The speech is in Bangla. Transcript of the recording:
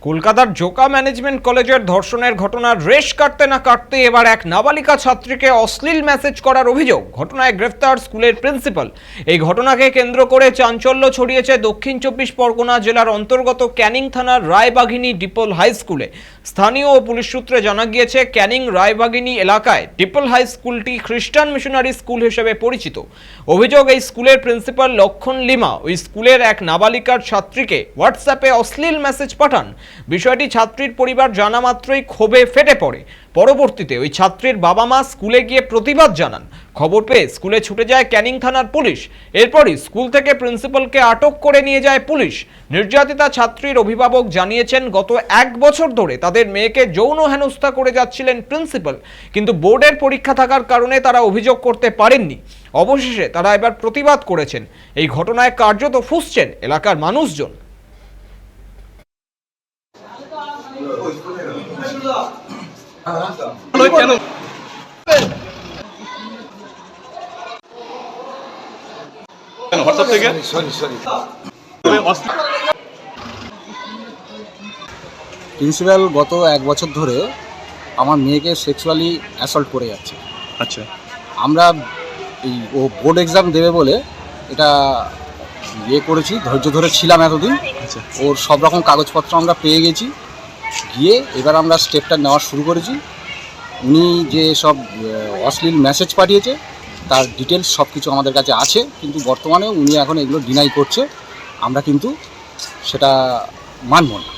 কলকাতার জোকা ম্যানেজমেন্ট কলেজের ধর্ষণের ঘটনার রেশ কাটতে না কাটতে এবার এক নাবালিকা ছাত্রীকে অশ্লীল মেসেজ করার অভিযোগ। ঘটনায় গ্রেফতার স্কুলের প্রিন্সিপাল। এই ঘটনাকে কেন্দ্র করে চাঞ্চল্য ছড়িয়েছে দক্ষিণ চব্বিশ পরগনা জেলার অন্তর্গত ক্যানিং থানার রায়বাঘিনী ডিপল হাই স্কুলে। স্থানীয় ও পুলিশ সূত্রে জানা গিয়েছে, ক্যানিং রায়বাঘিনী এলাকায় ডিপল হাই স্কুলটি খ্রিস্টান মিশনারি স্কুল হিসেবে পরিচিত। অভিযোগ, এই স্কুলের প্রিন্সিপাল লক্ষণ লিমা ওই স্কুলের এক নাবালিকার ছাত্রীকে হোয়াটসঅ্যাপে অশ্লীল মেসেজ পাঠান। বিষয়টি ছাত্রীর পরিবার জানা মাত্রই ক্ষোভে ফেটে পড়ে। পরবর্তীতে ওই ছাত্রীর বাবা মা স্কুলে গিয়ে প্রতিবাদ জানান। খবর পেয়ে স্কুলে ছুটে যায় ক্যানিং থানার পুলিশ। এরপরই স্কুল থেকে প্রিন্সিপালকে আটক করে নিয়ে যায় পুলিশ। নির্যাতিতা ছাত্রীর অভিভাবক জানিয়েছেন, গত 1 বছর ধরে তাদের মেয়েকে যৌন হেনস্থা করে যাচ্ছিলেন প্রিন্সিপাল, কিন্তু বোর্ডের পরীক্ষা থাকার কারণে তারা অভিযোগ করতে পারেননি। অবশেষে তারা এবার প্রতিবাদ করেছেন। এই ঘটনায় কার্যত ফুঁসছেন এলাকার মানুষজন। প্রিন্সিপাল গত 1 বছর ধরে আমার মেয়েকে সেক্সুয়ালি অ্যাসল্ট করে যাচ্ছে। আচ্ছা, আমরা ও বোর্ড এক্সাম দেবে বলে এটা করেছি, ধৈর্য ধরে ছিলাম এতদিন। আচ্ছা, ওর সব রকম কাগজপত্র আমরা পেয়ে গেছি, গিয়ে এবার আমরা স্টেপটা নেওয়া শুরু করেছি। উনি যে সব অশ্লীল মেসেজ পাঠিয়েছে তার ডিটেলস সব কিছু আমাদের কাছে আছে, কিন্তু বর্তমানে উনি এখন এগুলো ডিনাই করছে। আমরা কিন্তু সেটা মানব না।